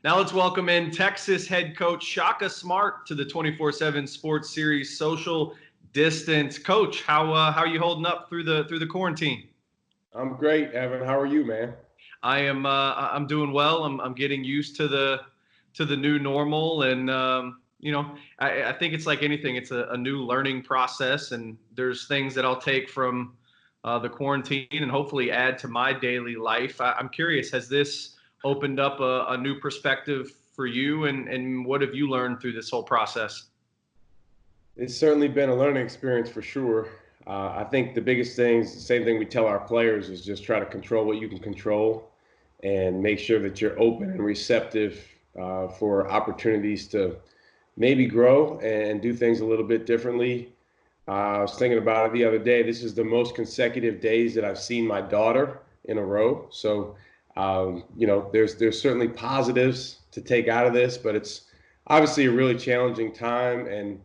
Now let's welcome in Texas head coach Shaka Smart to the 24/7 Sports Series Social Distance. Coach, how are you holding up through the quarantine? I'm great, Evan. How are you, man? I'm doing well. I'm getting used to the new normal, and I think it's like anything. It's a new learning process, and there's things that I'll take from the quarantine and hopefully add to my daily life. I'm curious, has this opened up a new perspective for you, and what have you learned through this whole process? It's certainly been a learning experience for sure. I think the biggest things, the same thing we tell our players, is just try to control what you can control and make sure that you're open and receptive for opportunities to maybe grow and do things a little bit differently. I was thinking about it the other day. This is the most consecutive days that I've seen my daughter in a row. So, there's certainly positives to take out of this, but it's obviously a really challenging time. And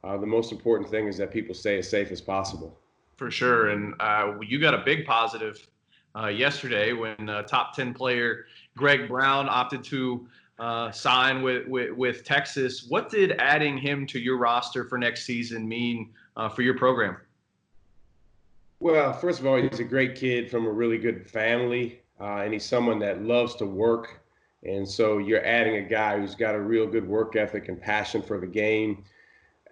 the most important thing is that people stay as safe as possible. For sure. And you got a big positive yesterday when top 10 player Greg Brown opted to sign with Texas. What did adding him to your roster for next season mean for your program? Well, first of all, he's a great kid from a really good family, and he's someone that loves to work. And so you're adding a guy who's got a real good work ethic and passion for the game.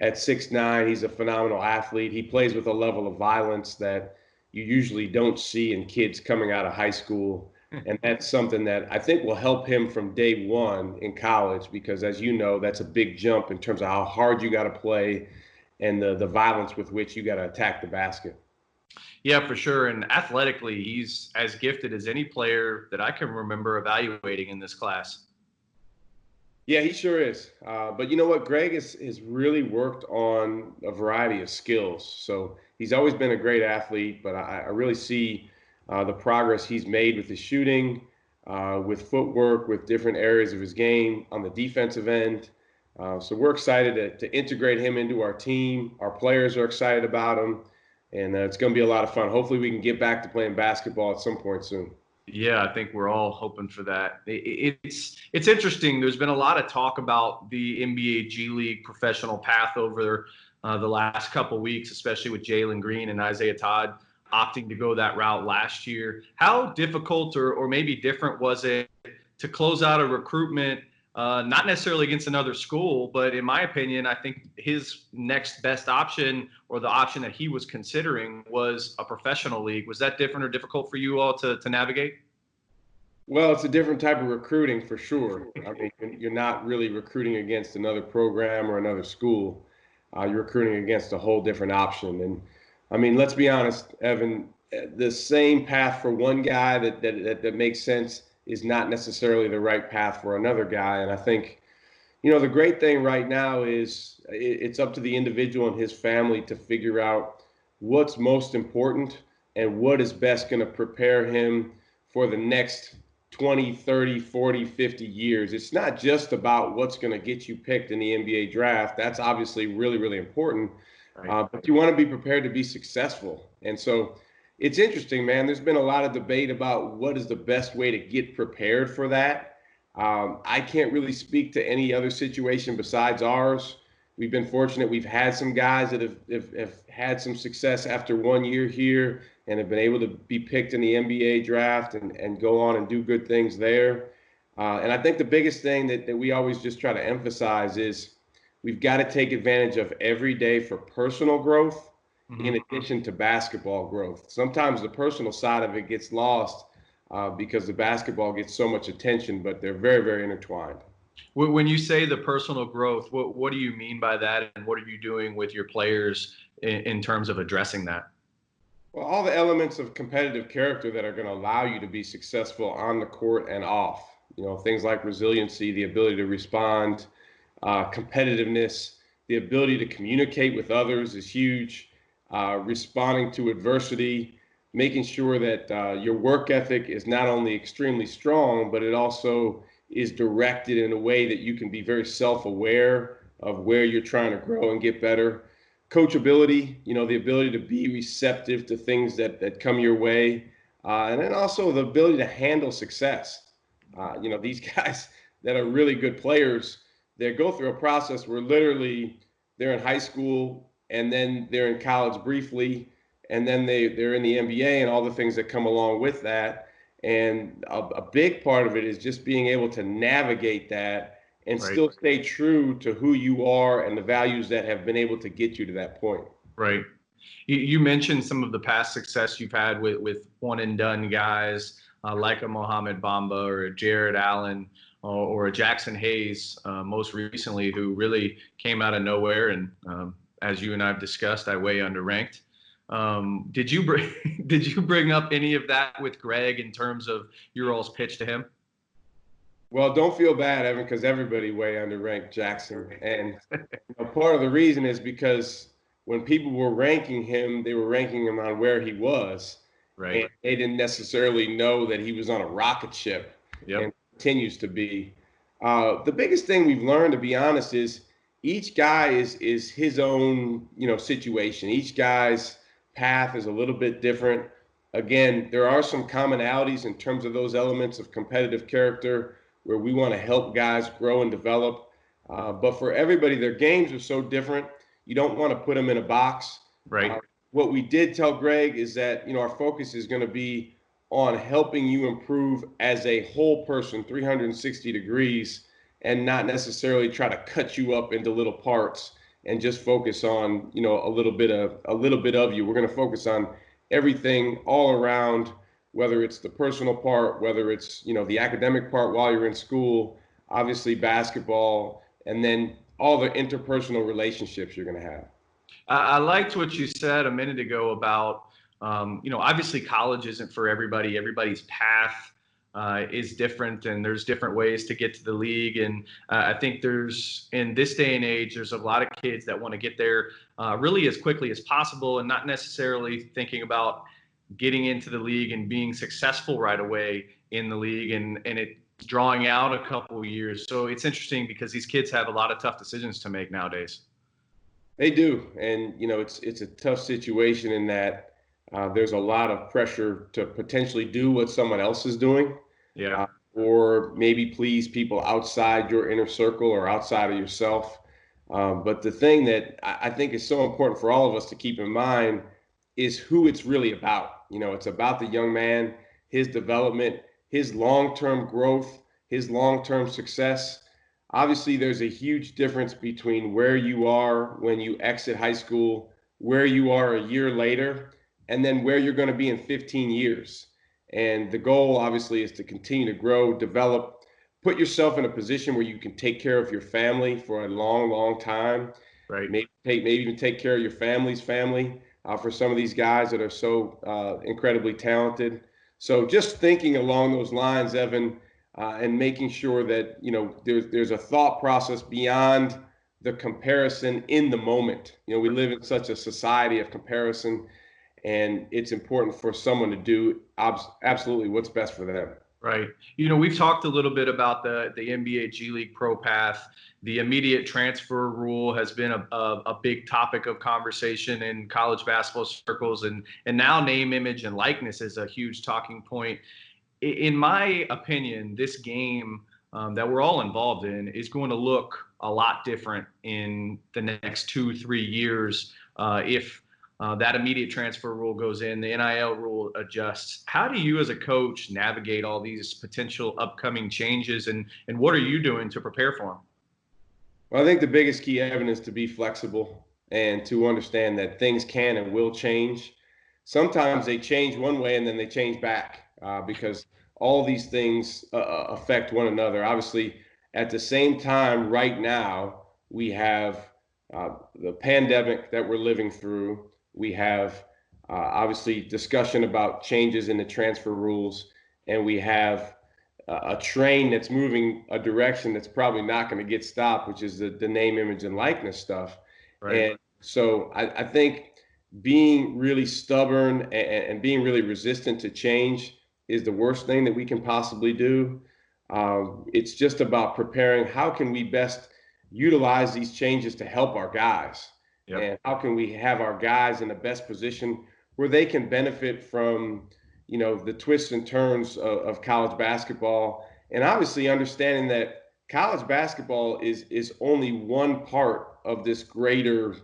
At 6'9", he's a phenomenal athlete. He plays with a level of violence that you usually don't see in kids coming out of high school. And that's something that I think will help him from day one in college, because as you know, that's a big jump in terms of how hard you got to play and the violence with which you got to attack the basket. Yeah, for sure. And athletically, he's as gifted as any player that I can remember evaluating in this class. Yeah, he sure is. But you know what? Greg has really worked on a variety of skills. So he's always been a great athlete, but I really see the progress he's made with his shooting, with footwork, with different areas of his game on the defensive end. So we're excited to integrate him into our team. Our players are excited about him, and it's going to be a lot of fun. Hopefully we can get back to playing basketball at some point soon. Yeah, I think we're all hoping for that. It's interesting. There's been a lot of talk about the NBA G League professional path over the last couple of weeks, especially with Jalen Green and Isaiah Todd opting to go that route last year. How difficult or maybe different was it to close out a recruitment, not necessarily against another school, but in my opinion, I think his next best option, or the option that he was considering, was a professional league. Was that different or difficult for you all to navigate? Well, it's a different type of recruiting for sure. I mean, you're not really recruiting against another program or another school. You're recruiting against a whole different option. And I mean, let's be honest, Evan, the same path for one guy that makes sense is not necessarily the right path for another guy. And I think, the great thing right now is it's up to the individual and his family to figure out what's most important and what is best going to prepare him for the next 20, 30, 40, 50 years. It's not just about what's going to get you picked in the NBA draft. That's obviously really, really important. But you want to be prepared to be successful. And so it's interesting, man. There's been a lot of debate about what is the best way to get prepared for that. I can't really speak to any other situation besides ours. We've been fortunate. We've had some guys that have had some success after 1 year here and have been able to be picked in the NBA draft and go on and do good things there. And I think the biggest thing that we always just try to emphasize is we've got to take advantage of every day for personal growth in addition to basketball growth. Sometimes the personal side of it gets lost because the basketball gets so much attention, but they're very, very intertwined. When you say the personal growth, what do you mean by that, and what are you doing with your players in terms of addressing that? Well, all the elements of competitive character that are going to allow you to be successful on the court and off. Things like resiliency, the ability to respond, competitiveness, the ability to communicate with others is huge. Responding to adversity, making sure that your work ethic is not only extremely strong, but it also is directed in a way that you can be very self-aware of where you're trying to grow and get better. Coachability, the ability to be receptive to things that come your way. And then also the ability to handle success. These guys, that are really good players that go through a process where literally they're in high school and then they're in college briefly, and then they're in the NBA and all the things that come along with that. And a big part of it is just being able to navigate that and Right. still stay true to who you are and the values that have been able to get you to that point. Right. You mentioned some of the past success you've had with one and done guys like a Mohamed Bamba or a Jared Allen or a Jackson Hayes, most recently, who really came out of nowhere. And as you and I've discussed, I way underranked. Did you bring did you bring up any of that with Greg in terms of your all's pitch to him? Well, don't feel bad, Evan, because everybody way underranked Jackson. And part of the reason is because when people were ranking him, they were ranking him on where he was. Right. And they didn't necessarily know that he was on a rocket ship Yep. and continues to be. The biggest thing we've learned, to be honest, is each guy is his own, situation. Each guy's path is a little bit different. Again, there are some commonalities in terms of those elements of competitive character where we want to help guys grow and develop. But for everybody, their games are so different. You don't want to put them in a box. Right. What we did tell Greg is that, our focus is going to be on helping you improve as a whole person, 360 degrees, and not necessarily try to cut you up into little parts and just focus on, a little bit of you. We're going to focus on everything all around, whether it's the personal part, whether it's, the academic part while you're in school, obviously basketball, and then all the interpersonal relationships you're going to have. I liked what you said a minute ago about, obviously college isn't for everybody. Everybody's path is different, and there's different ways to get to the league. And I think in this day and age, there's a lot of kids that want to get there really as quickly as possible and not necessarily thinking about getting into the league and being successful right away in the league, and it drawing out a couple of years. So it's interesting because these kids have a lot of tough decisions to make nowadays. They do, and it's a tough situation in that there's a lot of pressure to potentially do what someone else is doing, Yeah. or maybe please people outside your inner circle or outside of yourself. But the thing that I think is so important for all of us to keep in mind is who it's really about. It's about the young man, his development, his long-term growth, his long-term success. Obviously, there's a huge difference between where you are when you exit high school, where you are a year later, and then where you're going to be in 15 years. And the goal, obviously, is to continue to grow, develop, put yourself in a position where you can take care of your family for a long, long time. Right. Maybe even take care of your family's family for some of these guys that are so incredibly talented. So just thinking along those lines, Evan, and making sure that there's a thought process beyond the comparison in the moment. We live in such a society of comparison, and it's important for someone to do absolutely what's best for them. Right. We've talked a little bit about the NBA G League Pro Path. The immediate transfer rule has been a big topic of conversation in college basketball circles, and now name, image, and likeness is a huge talking point. In my opinion, this game that we're all involved in is going to look a lot different in the next 2-3 years if that immediate transfer rule goes in, the NIL rule adjusts. How do you as a coach navigate all these potential upcoming changes, and what are you doing to prepare for them? Well, I think the biggest key evidence to be flexible and to understand that things can and will change. Sometimes they change one way and then they change back because all these things affect one another. Obviously, at the same time, right now, we have the pandemic that we're living through. We have obviously discussion about changes in the transfer rules, and we have a train that's moving a direction that's probably not going to get stopped, which is the name, image, and likeness stuff. Right. And so I think being really stubborn and being really resistant to change is the worst thing that we can possibly do. It's just about preparing. How can we best utilize these changes to help our guys? Yep. And how can we have our guys in the best position where they can benefit from, the twists and turns of college basketball, and obviously understanding that college basketball is only one part of this greater,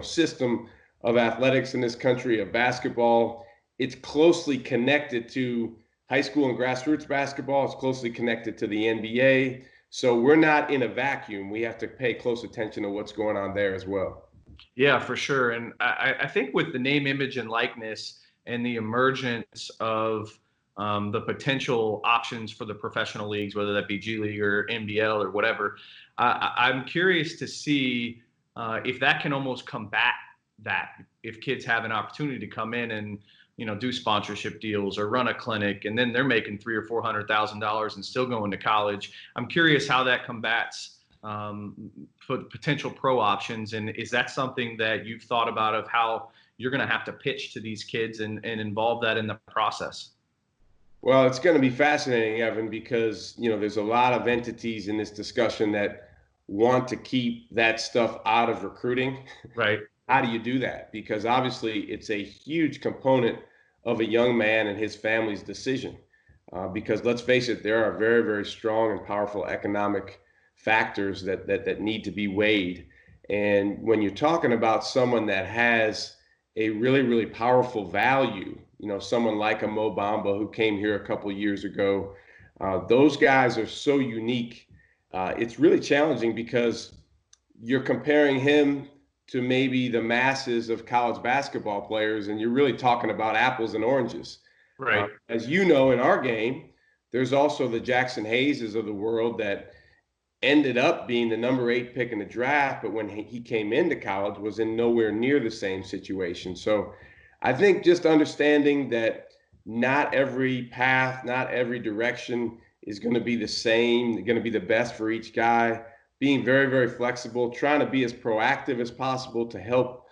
system of athletics in this country, of basketball. It's closely connected to high school and grassroots basketball. It's closely connected to the NBA. So we're not in a vacuum. We have to pay close attention to what's going on there as well. Yeah, for sure. And I think with the name, image, and likeness and the emergence of the potential options for the professional leagues, whether that be G League or NBL or whatever, I'm curious to see if that can almost combat that. If kids have an opportunity to come in and do sponsorship deals or run a clinic, and then they're making $300,000 or $400,000 and still going to college. I'm curious how that combats potential pro options, and is that something that you've thought about of how you're going to have to pitch to these kids and involve that in the process? Well, it's going to be fascinating, Evan, because there's a lot of entities in this discussion that want to keep that stuff out of recruiting. Right. How do you do that? Because obviously it's a huge component of a young man and his family's decision. Because let's face it, there are very, very strong and powerful economic factors that need to be weighed. And when you're talking about someone that has a really, really powerful value, someone like a Mo Bamba who came here a couple of years ago, those guys are so unique. It's really challenging because you're comparing him to maybe the masses of college basketball players, and you're really talking about apples and oranges. Right. As you know, in our game, there's also the Jackson Hayeses of the world that ended up being the number 8 pick in the draft, but when he came into college was in nowhere near the same situation. So I think just understanding that not every path, not every direction is going to be the same, going to be the best for each guy, being very, very flexible, trying to be as proactive as possible to help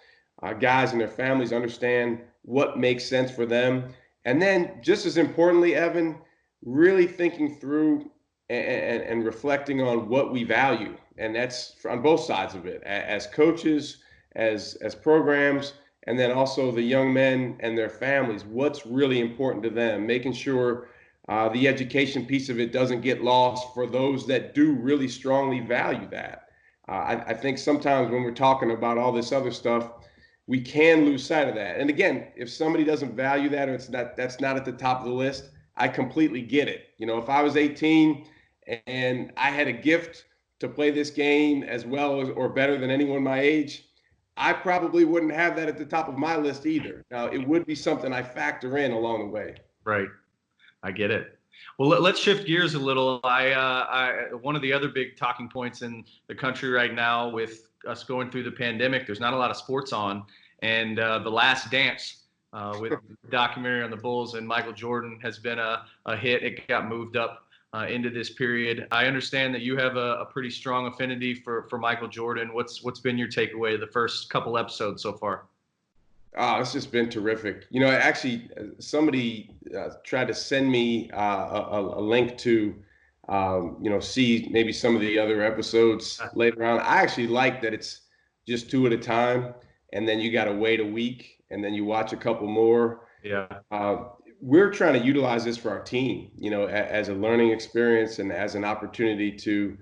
guys and their families understand what makes sense for them. And then just as importantly, Evan, really thinking through and reflecting on what we value. And that's on both sides of it, as coaches, as programs, and then also the young men and their families, what's really important to them, making sure the education piece of it doesn't get lost for those that do really strongly value that. I think sometimes when we're talking about all this other stuff, we can lose sight of that. And again, if somebody doesn't value that, or that's not at the top of the list, I completely get it. If I was 18 and I had a gift to play this game as well as or better than anyone my age, I probably wouldn't have that at the top of my list either. Now, it would be something I factor in along the way. Right. I get it. Well, let's shift gears a little. One of the other big talking points in the country right now, with us going through the pandemic, there's not a lot of sports on, and The Last Dance, with the documentary on the Bulls and Michael Jordan, has been a hit. It got moved up into this period. I understand that you have a pretty strong affinity for Michael Jordan. What's been your takeaway the first couple episodes so far? Oh, it's just been terrific. Actually, somebody tried to send me a link to, see maybe some of the other episodes later on. I actually like that it's just 2 at a time, and then you got to wait a week, and then you watch a couple more. Yeah. We're trying to utilize this for our team, as a learning experience and as an opportunity to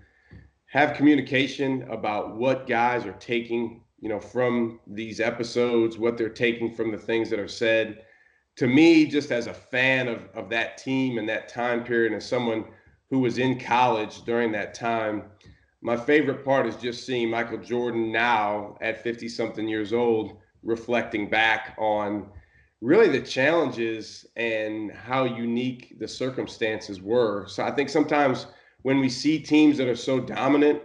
have communication about what guys are taking from these episodes, what they're taking from the things that are said. To me, just as a fan of that team and that time period, and someone who was in college during that time, my favorite part is just seeing Michael Jordan now at 50-something years old, reflecting back on really the challenges and how unique the circumstances were. So I think sometimes when we see teams that are so dominant,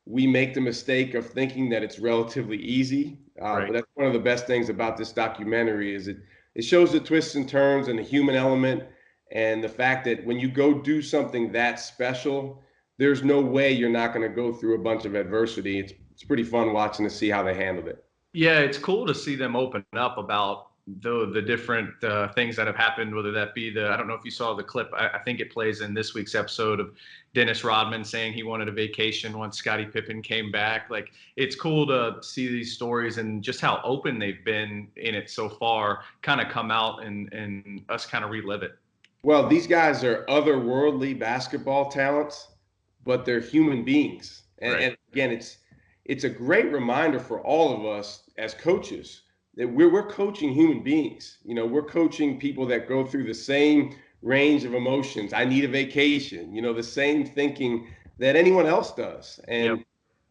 we make the mistake of thinking that it's relatively easy. Right. But that's one of the best things about this documentary is it shows the twists and turns and the human element, and the fact that when you go do something that special, there's no way you're not going to go through a bunch of adversity. It's pretty fun watching to see how they handled it. Yeah, it's cool to see them open up about the different things that have happened, whether that be I don't know if you saw the clip, I think it plays in this week's episode, of Dennis Rodman saying he wanted a vacation once Scottie Pippen came back. Like, it's cool to see these stories and just how open they've been in it so far kind of come out and us kind of relive it. Well, these guys are otherworldly basketball talents, but they're human beings. Right. And again, it's a great reminder for all of us as coaches that we're coaching human beings. You know, we're coaching people that go through the same range of emotions. I need a vacation. You know, the same thinking that anyone else does. Yep.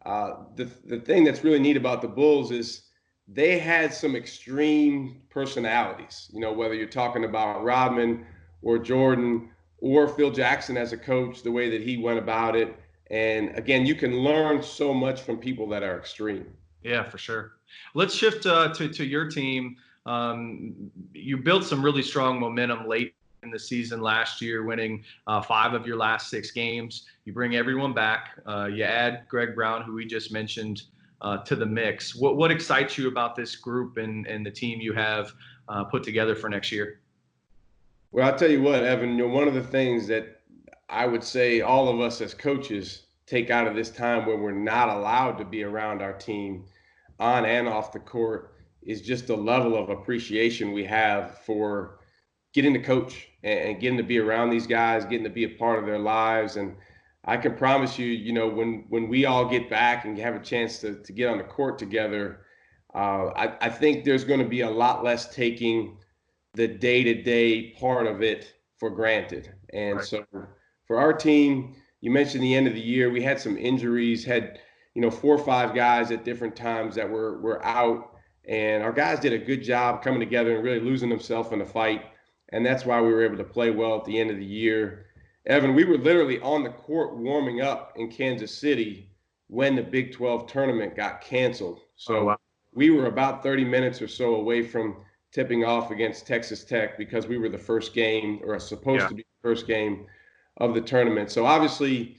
And the thing that's really neat about the Bulls is they had some extreme personalities. You know, whether you're talking about Rodman or Jordan or Phil Jackson as a coach, the way that he went about it. And again, you can learn so much from people that are extreme. Yeah, for sure. Let's shift to your team. You built some really strong momentum late in the season last year, winning 5 of your last 6 games. You bring everyone back. You add Greg Brown, who we just mentioned, to the mix. What excites you about this group and the team you have put together for next year? Well, I'll tell you what, Evan, you know, one of the things that I would say all of us as coaches take out of this time when we're not allowed to be around our team on and off the court is just the level of appreciation we have for getting to coach and getting to be around these guys, getting to be a part of their lives. And I can promise you, you know, when we all get back and have a chance to get on the court together, I think there's going to be a lot less taking the day-to-day part of it for granted. And Right. so for our team, you mentioned the end of the year, we had some injuries, had, you know, 4 or 5 guys at different times that were out, and our guys did a good job coming together and really losing themselves in the fight. And that's why we were able to play well at the end of the year. Evan, we were literally on the court warming up in Kansas City when the Big 12 tournament got canceled. Oh, So wow. we were about 30 minutes or so away from tipping off against Texas Tech because we were the first game, or supposed Yeah. to be the first game of the tournament. So obviously,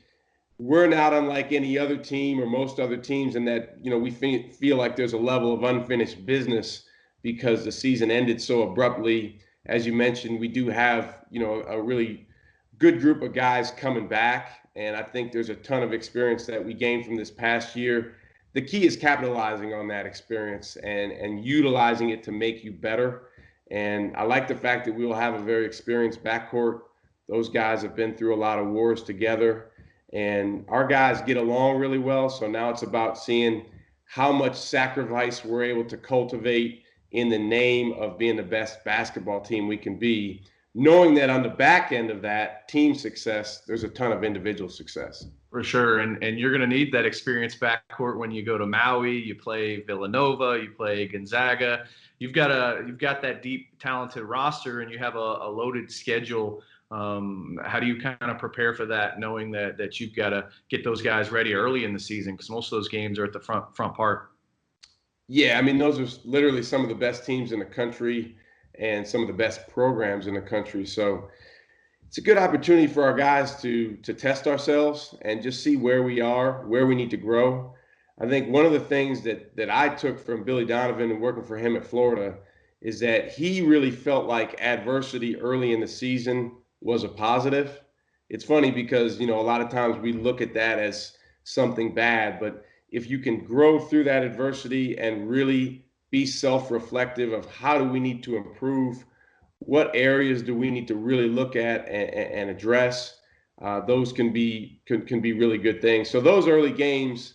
we're not unlike any other team or most other teams in that, you know, we feel like there's a level of unfinished business because the season ended so abruptly. As you mentioned, we do have, you know, a really good group of guys coming back, and I think there's a ton of experience that we gained from this past year. The key is capitalizing on that experience and utilizing it to make you better. And I like the fact that we will have a very experienced backcourt. Those guys have been through a lot of wars together, and our guys get along really well. So now it's about seeing how much sacrifice we're able to cultivate in the name of being the best basketball team we can be, knowing that on the back end of that team success, there's a ton of individual success. For sure, and you're going to need that experience backcourt when you go to Maui. You play Villanova, you play Gonzaga. You've got that deep, talented roster, and you have a loaded schedule. How do you kind of prepare for that, knowing that you've got to get those guys ready early in the season because most of those games are at the front part? Yeah, I mean, those are literally some of the best teams in the country and some of the best programs in the country. So it's a good opportunity for our guys to test ourselves and just see where we are, where we need to grow. I think one of the things that I took from Billy Donovan and working for him at Florida is that he really felt like adversity early in the season was a positive. It's funny because, you know, a lot of times we look at that as something bad, but if you can grow through that adversity and really be self-reflective of how do we need to improve, what areas do we need to really look at and address, those can be really good things. So those early games,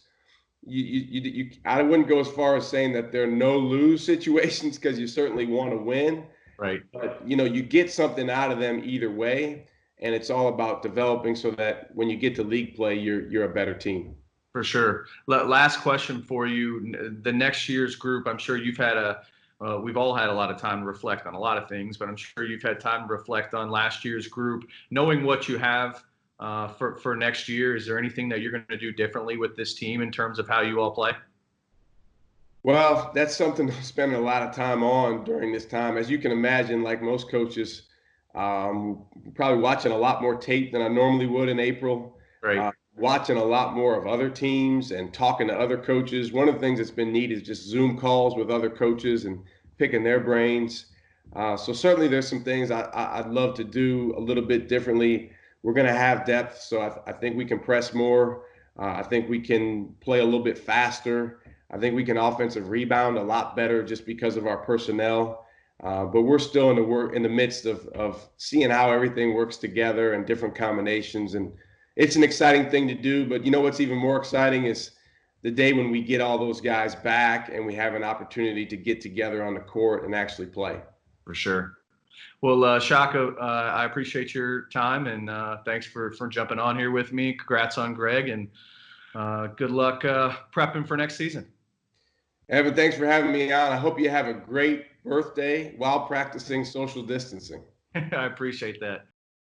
I wouldn't go as far as saying that they're no lose situations because you certainly want to win, Right. but you know, you get something out of them either way, and it's all about developing so that when you get to league play, you're a better team. For sure. Last question for you. The next year's group, I'm sure we've all had a lot of time to reflect on a lot of things, but I'm sure you've had time to reflect on last year's group. Knowing what you have for next year, is there anything that you're going to do differently with this team in terms of how you all play? Well, that's something I'm spending a lot of time on during this time. As you can imagine, like most coaches, probably watching a lot more tape than I normally would in April, Right. watching a lot more of other teams and talking to other coaches. One of the things that's been neat is just Zoom calls with other coaches and picking their brains. So certainly there's some things I'd love to do a little bit differently. We're going to have depth, so I think we can press more. I think we can play a little bit faster. I think we can offensive rebound a lot better just because of our personnel. But we're still in the midst of seeing how everything works together and different combinations. And it's an exciting thing to do. But you know what's even more exciting is the day when we get all those guys back and we have an opportunity to get together on the court and actually play. For sure. Well, Shaka, I appreciate your time, and thanks for jumping on here with me. Congrats on Greg, and good luck prepping for next season. Evan, thanks for having me on. I hope you have a great birthday while practicing social distancing. I appreciate that.